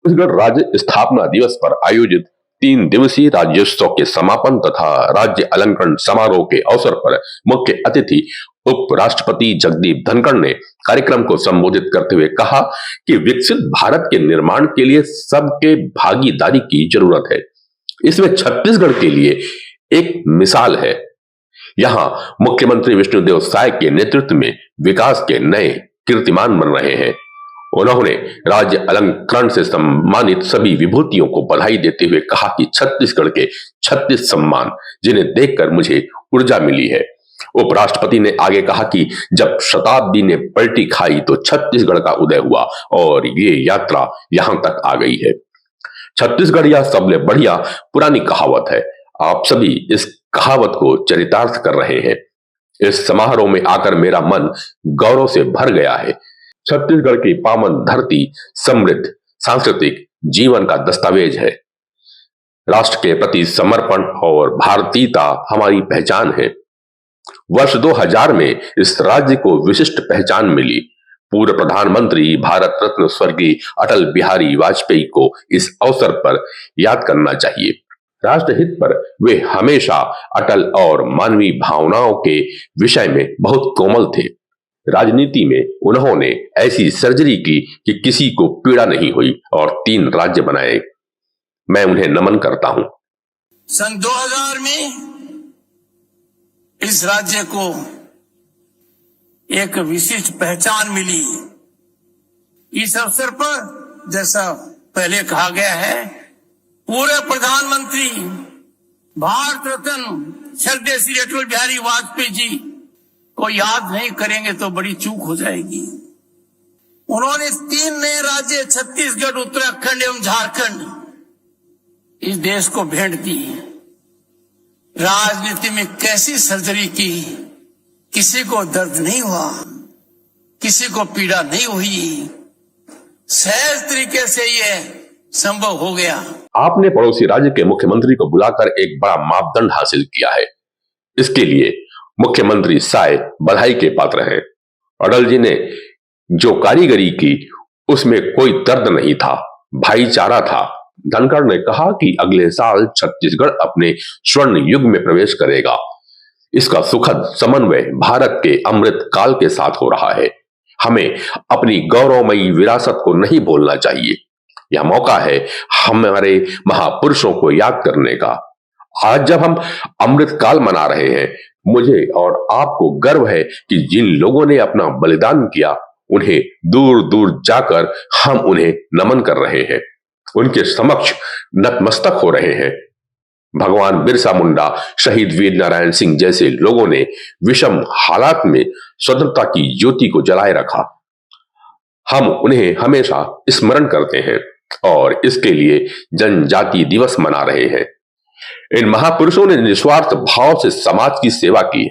छत्तीसगढ़ राज्य स्थापना दिवस पर आयोजित 3 दिवसीय राज्योत्सव के समापन तथा राज्य अलंकरण समारोह के अवसर पर मुख्य अतिथि उपराष्ट्रपति जगदीप धनखड़ ने कार्यक्रम को संबोधित करते हुए कहा कि विकसित भारत के निर्माण के लिए सबके भागीदारी की जरूरत है। इसमें छत्तीसगढ़ के लिए एक मिसाल है। यहाँ मुख्यमंत्री विष्णुदेव साय के नेतृत्व में विकास के नए कीर्तिमान बन रहे हैं। उन्होंने राज्य अलंकरण से सम्मानित सभी विभूतियों को बधाई देते हुए कहा कि छत्तीसगढ़ के 36 सम्मान, जिन्हें देखकर मुझे ऊर्जा मिली है। उपराष्ट्रपति ने आगे कहा कि जब शताब्दी ने पलटी खाई तो छत्तीसगढ़ का उदय हुआ और ये यात्रा यहां तक आ गई है। छत्तीसगढ़ या सबले बढ़िया पुरानी कहावत है। आप सभी इस कहावत को चरितार्थ कर रहे हैं। इस समारोह में आकर मेरा मन गौरव से भर गया है। छत्तीसगढ़ की पावन धरती समृद्ध सांस्कृतिक जीवन का दस्तावेज है। राष्ट्र के प्रति समर्पण और भारतीयता हमारी पहचान है। वर्ष 2000 में इस राज्य को विशिष्ट पहचान मिली। पूर्व प्रधानमंत्री भारत रत्न स्वर्गीय अटल बिहारी वाजपेयी को इस अवसर पर याद करना चाहिए। राष्ट्रहित पर वे हमेशा अटल और मानवीय भावनाओं के विषय में बहुत कोमल थे। राजनीति में उन्होंने ऐसी सर्जरी की कि किसी को पीड़ा नहीं हुई और 3 राज्य बनाए। मैं उन्हें नमन करता हूं। सन 2000 में इस राज्य को एक विशिष्ट पहचान मिली। इस अवसर पर जैसा पहले कहा गया है, पूर्व प्रधानमंत्री भारत रत्न स्वर्गीय श्री अटल बिहारी वाजपेयी जी को याद नहीं करेंगे तो बड़ी चूक हो जाएगी। उन्होंने 3 नए राज्य छत्तीसगढ़, उत्तराखंड एवं झारखंड इस देश को भेंट दी। राजनीति में कैसी सर्जरी की, किसी को दर्द नहीं हुआ, किसी को पीड़ा नहीं हुई। सहज तरीके से ये संभव हो गया। आपने पड़ोसी राज्य के मुख्यमंत्री को बुलाकर एक बड़ा मापदंड हासिल किया है। इसके लिए मुख्यमंत्री साय बधाई के पात्र हैं। अटल जी ने जो कारीगरी की उसमें कोई दर्द नहीं था, भाईचारा था। धनखड़ ने कहा कि अगले साल छत्तीसगढ़ अपने स्वर्ण युग में प्रवेश करेगा। इसका सुखद समन्वय भारत के अमृत काल के साथ हो रहा है। हमें अपनी गौरवमयी विरासत को नहीं भूलना चाहिए। यह मौका है हमारे महापुरुषों को याद करने का। आज जब हम अमृत काल मना रहे हैं, मुझे और आपको गर्व है कि जिन लोगों ने अपना बलिदान किया, उन्हें दूर दूर जाकर हम उन्हें नमन कर रहे हैं, उनके समक्ष नतमस्तक हो रहे हैं। भगवान बिरसा मुंडा, शहीद वीर नारायण सिंह जैसे लोगों ने विषम हालात में स्वतंत्रता की ज्योति को जलाए रखा। हम उन्हें हमेशा स्मरण करते हैं और इसके लिए जनजाति दिवस मना रहे हैं। इन महापुरुषों ने निस्वार्थ भाव से समाज की सेवा की।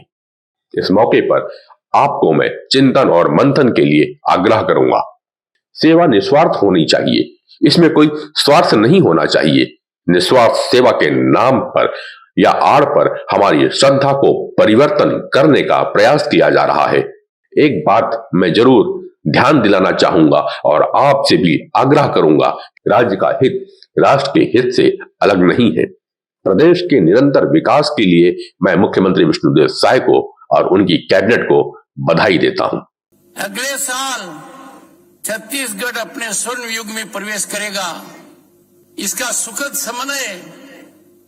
इस मौके पर आपको मैं चिंतन और मंथन के लिए आग्रह करूंगा। सेवा निस्वार्थ होनी चाहिए, इसमें कोई स्वार्थ नहीं होना चाहिए। निस्वार्थ सेवा के नाम पर या आड़ पर हमारी श्रद्धा को परिवर्तन करने का प्रयास किया जा रहा है। एक बात मैं जरूर ध्यान दिलाना चाहूंगा और आपसे भी आग्रह करूंगा, राज्य का हित राष्ट्र के हित से अलग नहीं है। प्रदेश के निरंतर विकास के लिए मैं मुख्यमंत्री विष्णुदेव साय को और उनकी कैबिनेट को बधाई देता हूं। अगले साल छत्तीसगढ़ अपने स्वर्ण युग में प्रवेश करेगा। इसका सुखद समन्वय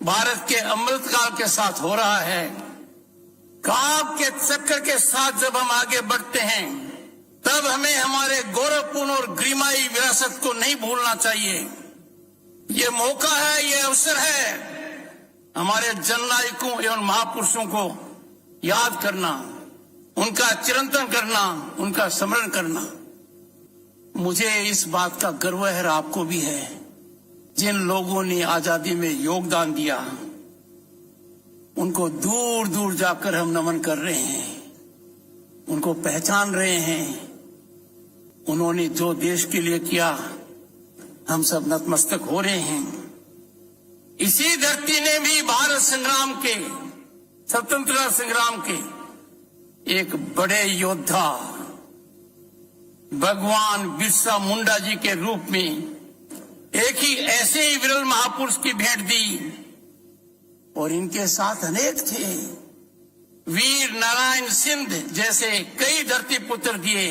भारत के अमृतकाल के साथ हो रहा है। काम के चक्कर के साथ जब हम आगे बढ़ते हैं, तब हमें हमारे गौरवपूर्ण और गरिमाई विरासत को नहीं भूलना चाहिए। ये मौका है, ये अवसर है हमारे जननायकों एवं महापुरुषों को याद करना, उनका चिरंतन करना, उनका स्मरण करना। मुझे इस बात का गर्व है और आपको भी है। जिन लोगों ने आजादी में योगदान दिया, उनको दूर दूर जाकर हम नमन कर रहे हैं, उनको पहचान रहे हैं। उन्होंने जो देश के लिए किया, हम सब नतमस्तक हो रहे हैं। इसी धरती ने भी भारत संग्राम के, स्वतंत्रता संग्राम के एक बड़े योद्धा भगवान बिरसा मुंडा जी के रूप में एक ही ऐसे ही विरल महापुरुष की भेंट दी और इनके साथ अनेक थे। वीर नारायण सिंह जैसे कई धरती पुत्र दिए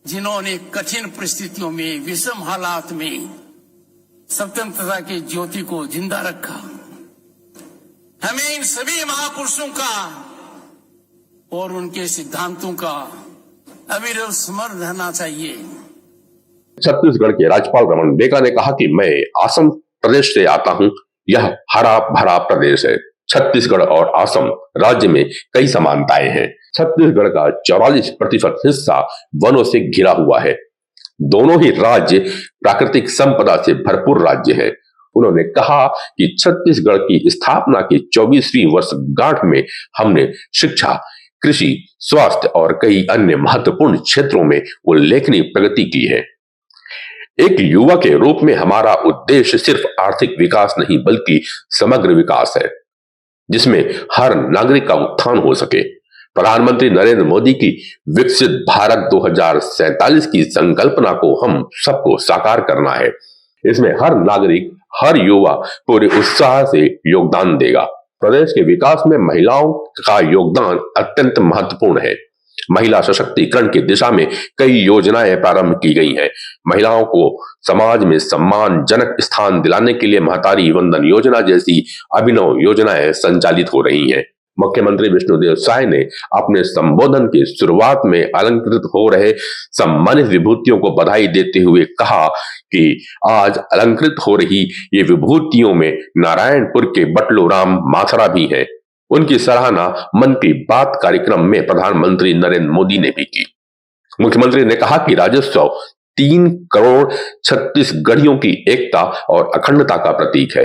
जिन्होंने कठिन परिस्थितियों में, विषम हालात में स्वतंत्रता की ज्योति को जिंदा रखा। हमें इन सभी महापुरुषों का और उनके सिद्धांतों का अविरल स्मरण रहना चाहिए। छत्तीसगढ़ के राज्यपाल रमन बेका ने कहा कि मैं असम प्रदेश से आता हूं, यह हरा भरा प्रदेश है। छत्तीसगढ़ और असम राज्य में कई समानताएं हैं। छत्तीसगढ़ का 44% हिस्सा वनों से घिरा हुआ है। दोनों ही राज्य प्राकृतिक संपदा से भरपूर राज्य है। उन्होंने कहा कि छत्तीसगढ़ की स्थापना की 24वीं वर्षगांठ में हमने शिक्षा, कृषि, स्वास्थ्य और कई अन्य महत्वपूर्ण क्षेत्रों में उल्लेखनीय प्रगति की है। एक युवा के रूप में हमारा उद्देश्य सिर्फ आर्थिक विकास नहीं बल्कि समग्र विकास है, जिसमें हर नागरिक का उत्थान हो सके। प्रधानमंत्री नरेंद्र मोदी की विकसित भारत 2047 की संकल्पना को हम सबको साकार करना है। इसमें हर नागरिक, हर युवा पूरे उत्साह से योगदान देगा। प्रदेश के विकास में महिलाओं का योगदान अत्यंत महत्वपूर्ण है। महिला सशक्तिकरण की दिशा में कई योजनाएं प्रारंभ की गई हैं। महिलाओं को समाज में सम्मानजनक स्थान दिलाने के लिए महतारी वंदन योजना जैसी अभिनव योजनाएं संचालित हो रही हैं। मुख्यमंत्री विष्णुदेव साय ने अपने संबोधन की शुरुआत में अलंकृत हो रहे सम्मानित विभूतियों को बधाई देते हुए कहा कि आज अलंकृत हो रही ये विभूतियों में नारायणपुर के बटलू राम माथरा भी हैं। उनकी सराहना मन की बात कार्यक्रम में प्रधानमंत्री नरेंद्र मोदी ने भी की। मुख्यमंत्री ने कहा कि राज्योत्सव 3 करोड़ छत्तीसगढ़ियों की एकता और अखंडता का प्रतीक है।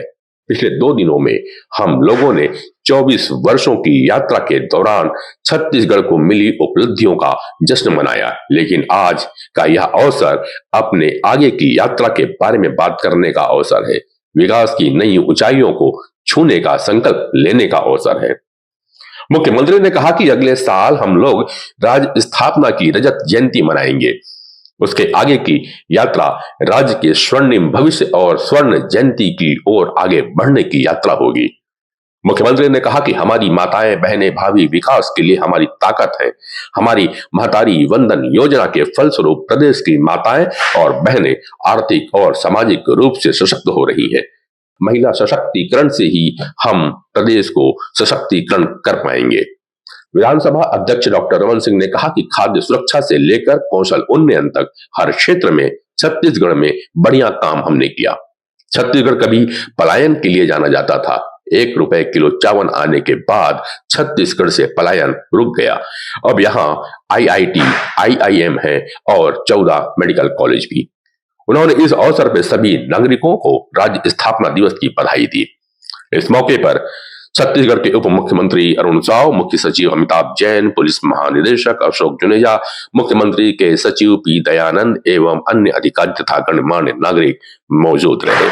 पिछले 2 दिनों में हम लोगों ने 24 वर्षों की यात्रा के दौरान छत्तीसगढ़ को मिली उपलब्धियों का जश्न मनाया, लेकिन आज का यह अवसर अपने आगे की यात्रा के बारे में बात करने का अवसर है। विकास की नई ऊंचाइयों को छूने का संकल्प लेने का अवसर है। मुख्यमंत्री ने कहा कि अगले साल हम लोग राज्य स्थापना की रजत जयंती मनाएंगे। उसके आगे की यात्रा राज्य के स्वर्णिम भविष्य और स्वर्ण जयंती की ओर आगे बढ़ने की यात्रा होगी। मुख्यमंत्री ने कहा कि हमारी माताएं, बहनें भावी विकास के लिए हमारी ताकत है। हमारी महतारी वंदन योजना के फलस्वरूप प्रदेश की माताएं और बहनें आर्थिक और सामाजिक रूप से सशक्त हो रही है। महिला सशक्तिकरण से ही हम प्रदेश को सशक्तिकरण कर पाएंगे। विधानसभा अध्यक्ष डॉक्टर रमन सिंह ने कहा कि खाद्य सुरक्षा से लेकर कौशल उन्नयन तक हर क्षेत्र में छत्तीसगढ़ में बढ़िया काम हमने किया। छत्तीसगढ़ कभी पलायन के लिए जाना जाता था। 1 रुपए किलो चावल आने के बाद छत्तीसगढ़ से पलायन रुक गया। अब यहाँ IIT, IIM है और 14 मेडिकल कॉलेज भी। उन्होंने इस अवसर पर सभी नागरिकों को राज्य स्थापना दिवस की बधाई दी। इस मौके पर छत्तीसगढ़ के उप मुख्यमंत्री अरुण साव, मुख्य सचिव अमिताभ जैन, पुलिस महानिदेशक अशोक जुनेजा, मुख्यमंत्री के सचिव P. दयानंद एवं अन्य अधिकारी तथा गणमान्य नागरिक मौजूद रहे।